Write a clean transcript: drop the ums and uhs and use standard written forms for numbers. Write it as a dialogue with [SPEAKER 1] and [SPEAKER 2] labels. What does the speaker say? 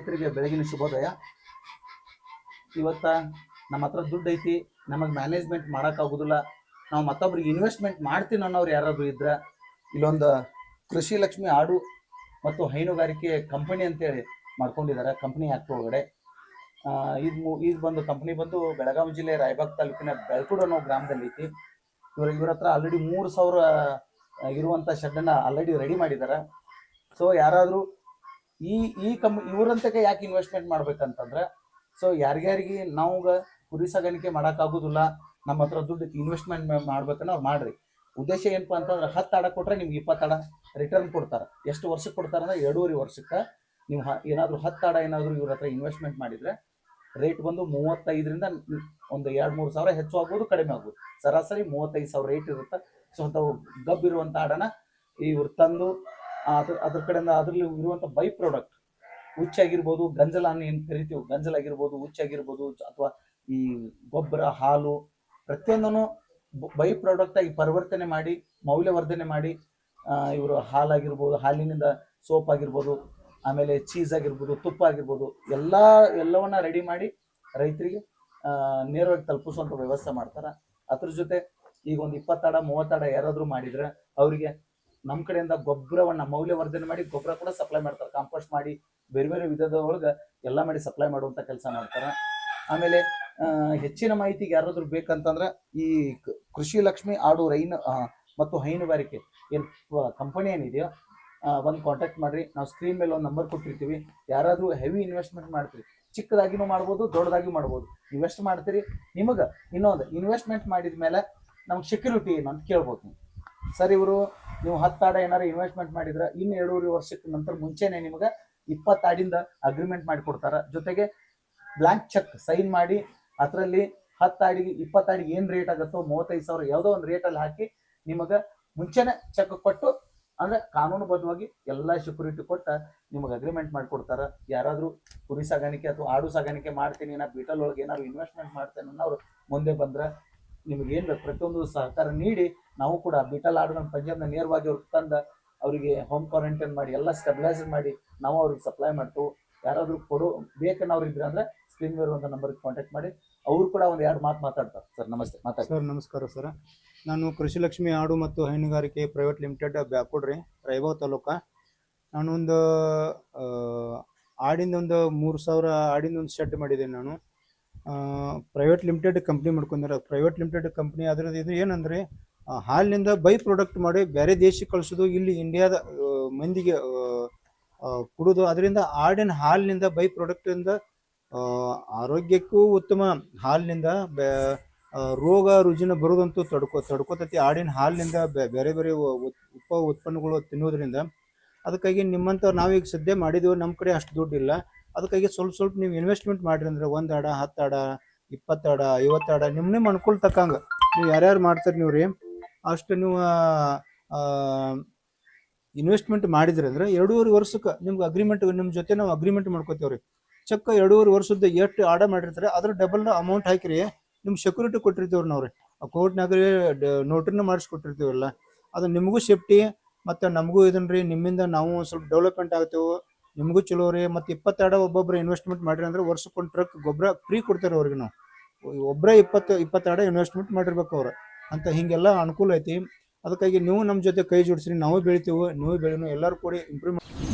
[SPEAKER 1] ರೈತರಿಗೆ ಬೆಳಗಿನ ಶುಭೋದಯ. ಇವತ್ತ ನಮ್ಮ ಹತ್ರ ದುಡ್ಡು ಐತಿ, ನಮಗೆ ಮ್ಯಾನೇಜ್ಮೆಂಟ್ ಮಾಡೋಕ್ಕಾಗೋದಿಲ್ಲ, ನಾವು ಮತ್ತೊಬ್ರಿಗೆ ಇನ್ವೆಸ್ಟ್ಮೆಂಟ್ ಮಾಡ್ತೀನಿ ಅನ್ನೋರು ಯಾರಾದರೂ ಇದ್ರೆ ಇಲ್ಲೊಂದು ಕೃಷಿ ಲಕ್ಷ್ಮಿ ಆಡು ಮತ್ತು ಹೈನುಗಾರಿಕೆ ಕಂಪನಿ ಅಂತೇಳಿ ಮಾಡ್ಕೊಂಡಿದ್ದಾರೆ. ಕಂಪ್ನಿ ಆ್ಯಕ್ಟ್ ಒಳಗಡೆ ಇದು ಬಂದು ಕಂಪ್ನಿ ಬಂದು ಬೆಳಗಾವಿ ಜಿಲ್ಲೆ ರಾಯಬಾಗ್ ತಾಲೂಕಿನ ಬೆಳ್ಕೂಡು ಅನ್ನೋ ಗ್ರಾಮದಲ್ಲಿ ಐತಿ. ಇವ್ರ ಹತ್ರ ಆಲ್ರೆಡಿ 3,000 ಇರುವಂಥ ಶೆಡ್ಡನ್ನು ಆಲ್ರೆಡಿ ರೆಡಿ ಮಾಡಿದ್ದಾರೆ. ಸೊ ಯಾರಾದರೂ ಈ ಇವರಂತಕ್ಕೆ ಯಾಕೆ ಇನ್ವೆಸ್ಟ್ಮೆಂಟ್ ಮಾಡ್ಬೇಕಂತಂದ್ರೆ, ಸೊ ಯಾರ್ಯಾರಿಗೆ ನಾವು ಕುರಿ ಸಾಗಾಣಿಕೆ ಮಾಡೋಕ್ಕಾಗೋದಿಲ್ಲ, ನಮ್ಮ ಹತ್ರ ದುಡ್ಡು ಇನ್ವೆಸ್ಟ್ಮೆಂಟ್ ಮಾಡ್ಬೇಕನ್ನ ಅವ್ರು ಮಾಡ್ರಿ. ಉದ್ದೇಶ ಏನಪ್ಪ ಅಂತಂದ್ರೆ 10 ಆಡ ಕೊಟ್ರೆ ನಿಮ್ಗೆ 20 ಆಡ ರಿಟರ್ನ್ ಕೊಡ್ತಾರೆ. ಎಷ್ಟು ವರ್ಷಕ್ಕೆ ಕೊಡ್ತಾರೆ ಅಂದ್ರೆ 2.5 ವರ್ಷಕ್ಕೆ. ನೀವು ಏನಾದರೂ 10 ಆಡ ಏನಾದರೂ ಇವ್ರ ಹತ್ರ ಇನ್ವೆಸ್ಟ್ಮೆಂಟ್ ಮಾಡಿದರೆ ರೇಟ್ ಬಂದು 35ರಿಂದ ಒಂದು 2-3 ಸಾವಿರ ಹೆಚ್ಚು ಆಗ್ಬೋದು, ಕಡಿಮೆ ಆಗ್ಬೋದು. ಸರಾಸರಿ 35,000 ರೇಟ್ ಇರುತ್ತೆ. ಸೊ ಅಂಥವು ಗಬ್ ಇರುವಂಥ ಆಡನ ಇವ್ರು ತಂದು ಅದ್ರ ಕಡೆಯಿಂದ ಅದರಲ್ಲಿ ಇರುವಂಥ ಬೈ ಪ್ರಾಡಕ್ಟ್ ಹುಚ್ಚಾಗಿರ್ಬೋದು, ಗಂಜಲ ಏನು ಕರಿತೀವಿ, ಗಂಜಲ ಆಗಿರ್ಬೋದು, ಹುಚ್ಚಾಗಿರ್ಬೋದು, ಅಥವಾ ಈ ಗೊಬ್ಬರ, ಹಾಲು, ಪ್ರತಿಯೊಂದನ್ನು ಬೈ ಪ್ರಾಡಕ್ಟ್ ಆಗಿ ಪರಿವರ್ತನೆ ಮಾಡಿ ಮೌಲ್ಯವರ್ಧನೆ ಮಾಡಿ ಇವರು ಹಾಲಾಗಿರ್ಬೋದು, ಹಾಲಿನಿಂದ ಸೋಪ್ ಆಗಿರ್ಬೋದು, ಆಮೇಲೆ ಚೀಸ್ ಆಗಿರ್ಬೋದು, ತುಪ್ಪ ಆಗಿರ್ಬೋದು, ಎಲ್ಲವನ್ನ ರೆಡಿ ಮಾಡಿ ರೈತರಿಗೆ ನೇರವಾಗಿ ತಲುಪಿಸುವಂಥ ವ್ಯವಸ್ಥೆ ಮಾಡ್ತಾರೆ. ಅದ್ರ ಜೊತೆ ಈಗ ಒಂದು 20 ಆಡ 30 ಆಡ ಯಾರಾದರೂ ಮಾಡಿದ್ರೆ ಅವರಿಗೆ ನಮ್ಮ ಕಡೆಯಿಂದ ಗೊಬ್ಬರವನ್ನು ಮೌಲ್ಯವರ್ಧನೆ ಮಾಡಿ ಗೊಬ್ಬರ ಕೂಡ ಸಪ್ಲೈ ಮಾಡ್ತಾರೆ. ಕಾಂಪೋಸ್ಟ್ ಮಾಡಿ ಬೇರೆ ಬೇರೆ ವಿಧದ ಒಳಗೆ ಎಲ್ಲ ಮಾಡಿ ಸಪ್ಲೈ ಮಾಡುವಂಥ ಕೆಲಸ ಮಾಡ್ತಾರೆ. ಆಮೇಲೆ ಹೆಚ್ಚಿನ ಮಾಹಿತಿಗೆ ಯಾರಾದರೂ ಬೇಕಂತಂದ್ರೆ ಈ ಕೃಷಿ ಲಕ್ಷ್ಮಿ ಆಡು ಮತ್ತು ಹೈನುಗಾರಿಕೆ ಏನು ಕಂಪನಿ ಏನಿದೆಯೋ ಒಂದು ಕಾಂಟ್ಯಾಕ್ಟ್ ಮಾಡಿರಿ. ನಾವು ಸ್ಕ್ರೀನ್ ಮೇಲೆ ಒಂದು ನಂಬರ್ ಕೊಟ್ಟಿರ್ತೀವಿ. ಯಾರಾದರೂ ಹೆವಿ ಇನ್ವೆಸ್ಟ್ಮೆಂಟ್ ಮಾಡ್ತೀರಿ, ಚಿಕ್ಕದಾಗಿನೂ ಮಾಡ್ಬೋದು, ದೊಡ್ಡದಾಗಿ ಮಾಡ್ಬೋದು. ಇನ್ವೆಸ್ಟ್ ಮಾಡ್ತೀರಿ, ನಿಮಗೆ ಇನ್ನೊಂದು ಇನ್ವೆಸ್ಟ್ಮೆಂಟ್ ಮಾಡಿದ ಮೇಲೆ ನಮ್ಗೆ ಸೆಕ್ಯೂರಿಟಿ ಏನು ಅಂತ ಕೇಳ್ಬೋದು ನೀವು. ಸರ್ ಇವರು ನೀವು 10 ಆಡ ಏನಾರು ಇನ್ವೆಸ್ಟ್ಮೆಂಟ್ ಮಾಡಿದ್ರೆ ಇನ್ನು 2.5 ವರ್ಷಕ್ಕೆ ನಂತರ ಮುಂಚೆನೆ ನಿಮಗೆ 20 ಆಡಿಂದ ಅಗ್ರಿಮೆಂಟ್ ಮಾಡಿಕೊಡ್ತಾರೆ. ಜೊತೆಗೆ ಬ್ಲ್ಯಾಂಕ್ ಚೆಕ್ ಸೈನ್ ಮಾಡಿ ಅದರಲ್ಲಿ 10 ಆಡಿಗೆ 20 ಆಡಿಗೆ ಏನು ರೇಟ್ ಆಗುತ್ತೋ 35,000 ಯಾವುದೋ ಒಂದು ರೇಟಲ್ಲಿ ಹಾಕಿ ನಿಮಗೆ ಮುಂಚೆನೆ ಚೆಕ್ ಕೊಟ್ಟು, ಅಂದರೆ ಕಾನೂನುಬದ್ಧವಾಗಿ ಎಲ್ಲ ಸೆಕ್ಯೂರಿಟಿ ಕೊಟ್ಟು ನಿಮಗೆ ಅಗ್ರಿಮೆಂಟ್ ಮಾಡಿಕೊಡ್ತಾರೆ. ಯಾರಾದರೂ ಕುರಿ ಸಾಗಾಣಿಕೆ ಅಥವಾ ಆಡು ಸಾಗಾಣಿಕೆ ಮಾಡ್ತೀನಿ, ನಾ ಬೀಟಲ್ ಒಳಗೆ ಏನಾದ್ರು ಇನ್ವೆಸ್ಟ್ಮೆಂಟ್ ಮಾಡ್ತೇನೆ ಅನ್ನೋರು ಮುಂದೆ ಬಂದರೆ ನಿಮಗೇನು ಬೇಕು ಪ್ರತಿಯೊಂದು ಸಹಕಾರ ನೀಡಿ ನಾವು ಕೂಡ ಬೀಟಲ್ ಆಡುಗಳನ್ನ ಪಂಜಾಬ್ನ ನೇರವಾಗಿ ಅವ್ರಿಗೆ ತಂದು ಅವರಿಗೆ ಹೋಮ್ ಕ್ವಾರಂಟೈನ್ ಮಾಡಿ ಎಲ್ಲ ಸ್ಟೆಬಿಲೈಸ್ ಮಾಡಿ ನಾವು ಅವ್ರಿಗೆ ಸಪ್ಲೈ ಮಾಡ್ತೀವಿ. ಯಾರಾದರೂ ಬೇಕನ್ನೋರು ಇದ್ರೆ ಅಂದರೆ ಸ್ಕ್ರೀನ್ ಮೇಲೆ ಇರುವಂಥ ನಂಬರ್ಗೆ ಕಾಂಟ್ಯಾಕ್ಟ್ ಮಾಡಿ ಅವರು ಕೂಡ ಒಂದು 2 ಮಾತು ಮಾತಾಡ್ತಾರೆ. ಸರ್ ನಮಸ್ತೆ.
[SPEAKER 2] ಸರ್ ನಮಸ್ಕಾರ ಸರ್. ನಾನು ಕೃಷಿ ಲಕ್ಷ್ಮಿ ಆಡು ಮತ್ತು ಹೈನುಗಾರಿಕೆ ಪ್ರೈವೇಟ್ ಲಿಮಿಟೆಡ್ ಬ್ಯಾಕೋಡ್ರಿ, ರಾಯಬಾಗ್ ತಾಲೂಕು. ನಾನು ಒಂದು ಆಡಿಂದ ಒಂದು 3,000 ಆಡಿಂದ ಒಂದು ಶೆಡ್ ಮಾಡಿದ್ದೇನೆ. ನಾನು ಪ್ರೈವೇಟ್ ಲಿಮಿಟೆಡ್ ಕಂಪ್ನಿ ಮಾಡ್ಕೊಂಡಿರೋ ಪ್ರೈವೇಟ್ ಲಿಮಿಟೆಡ್ ಕಂಪ್ನಿ. ಅದರದ್ದು ಇದು ಏನಂದರೆ ಹಾಲಿನಿಂದ ಬೈ ಪ್ರಾಡಕ್ಟ್ ಮಾಡಿ ಬೇರೆ ದೇಶಕ್ಕೆ ಕಳಿಸೋದು, ಇಲ್ಲಿ ಇಂಡಿಯಾದ ಮಂದಿಗೆ ಕೊಡೋದು. ಅದರಿಂದ ಆಡಿನ ಹಾಲಿನಿಂದ ಬೈ ಪ್ರಾಡಕ್ಟಿಂದ ಆರೋಗ್ಯಕ್ಕೂ ಉತ್ತಮ, ಹಾಲಿನಿಂದ ರೋಗ ರುಜಿನ ಬರೋದಂತೂ ತಡ್ಕೋತೈತಿ. ಆಡಿನ ಹಾಲಿನಿಂದ ಬೇರೆ ಬೇರೆ ಉತ್ಪನ್ನಗಳು ತಿನ್ನೋದ್ರಿಂದ. ಅದಕ್ಕಾಗಿ ನಿಮ್ಮಂಥ ನಾವೀಗ ಸದ್ಯ ಮಾಡಿದ್ದೀವಿ, ನಮ್ಮ ಕಡೆ ಅಷ್ಟು ದುಡ್ಡು ಇಲ್ಲ. ಅದಕ್ಕಾಗಿ ಸ್ವಲ್ಪ ನೀವು ಇನ್ವೆಸ್ಟ್ಮೆಂಟ್ ಮಾಡಿರಿ ಅಂದರೆ 1 ಆಡ 10 ಆಡ 20 ಆಡ 50 ಆಡ ನಿಮ್ಮ ಅನುಕೂಲ ತಕ್ಕಂಗೆ ನೀವು ಯಾರ್ಯಾರು ಮಾಡ್ತೀರಿ ನೀವು ರೀ ಅಷ್ಟು ನೀವು ಇನ್ವೆಸ್ಟ್ಮೆಂಟ್ ಮಾಡಿದ್ರಿ ಅಂದ್ರೆ 2.5 ವರ್ಷಕ್ಕೆ ನಿಮ್ಗೆ ಅಗ್ರಿಮೆಂಟ್, ನಿಮ್ಮ ಜೊತೆ ನಾವು ಅಗ್ರಿಮೆಂಟ್ ಮಾಡ್ಕೋತೀವ್ರಿ. ಚೆಕ್ 2.5 ವರ್ಷದ ಎಷ್ಟು ಆಡ ಮಾಡಿರ್ತಾರೆ ಅದ್ರ ಡಬಲ್ ಅಮೌಂಟ್ ಹಾಕಿರಿ, ನಿಮ್ಗೆ ಸೆಕ್ಯೂರಿಟಿ ಕೊಟ್ಟಿರ್ತೀವ್ರಿ ನಾವು ರೀ. ಕೋರ್ಟ್ನಾಗ ನೋಟ್ರಿನ ಮಾಡಿಸ್ಕೊಟ್ಟಿರ್ತೀವಲ್ಲ, ಅದು ನಿಮಗೂ ಸೇಫ್ಟಿ ಮತ್ತು ನಮಗೂ ಇದನ್ನ ರೀ. ನಿಮ್ಮಿಂದ ನಾವು ಸ್ವಲ್ಪ ಡೆವಲಪ್ಮೆಂಟ್ ಆಗ್ತೇವೆ, ನಿಮಗೂ ಚಲೋ ರೀ. ಮತ್ತು 20 ಆಡ ಒಬ್ಬೊಬ್ಬರು ಇನ್ವೆಸ್ಟ್ಮೆಂಟ್ ಮಾಡಿರಿ ಅಂದ್ರೆ ವರ್ಷಕ್ಕೊಂದು ಟ್ರಕ್ ಗೊಬ್ಬರ ಫ್ರೀ ಕೊಡ್ತಾರೆ ಅವ್ರಿಗೆ. ನಾವು ಒಬ್ಬರೇ 20 ಆಡ ಇನ್ವೆಸ್ಟ್ಮೆಂಟ್ ಮಾಡಿರ್ಬೇಕು ಅವ್ರು ಅಂತ, ಹೀಗೆಲ್ಲ ಅನುಕೂಲ ಐತಿ. ಅದಕ್ಕಾಗಿ ನೀವು ನಮ್ಮ ಜೊತೆ ಕೈ ಜೋಡಿಸ್ರಿ, ನಾವು ಬೆಳಿತೀವಿ, ನೀವು ಬೆಳೆನೂ ಎಲ್ಲರೂ ಕೂಡಿ ಇಂಪ್ರೂವ್ಮೆಂಟ್